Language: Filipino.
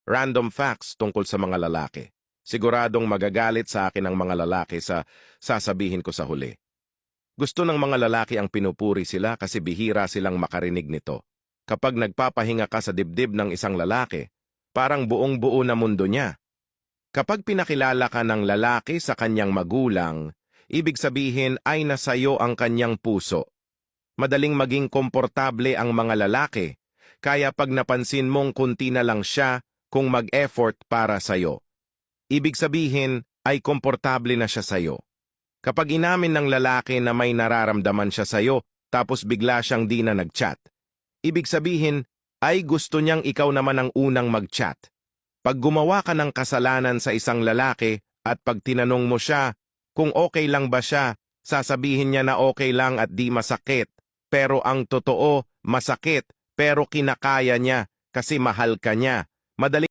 Random facts tungkol sa mga lalaki. Siguradong magagalit sa akin ang mga lalaki sa sasabihin ko sa huli. Gusto ng mga lalaki ang pinupuri sila kasi bihira silang makarinig nito. Kapag nagpapahinga ka sa dibdib ng isang lalaki, parang buong-buo na mundo niya. Kapag pinakilala ka ng lalaki sa kanyang magulang, ibig sabihin ay nasayo ang kanyang puso. Madaling maging komportable ang mga lalaki, kaya pag napansin mong kunti na lang siya kung mag-effort para sayo. Ibig sabihin ay komportable na siya sayo. Kapag inamin ng lalaki na may nararamdaman siya sayo, tapos bigla siyang di na nag-chat, ibig sabihin ay gusto niyang ikaw naman ang unang mag-chat. Pag gumawa ka ng kasalanan sa isang lalaki at pag tinanong mo siya kung okay lang ba siya, sasabihin niya na okay lang at di masakit. Pero ang totoo, masakit, pero kinakaya niya kasi mahal ka niya. Madaling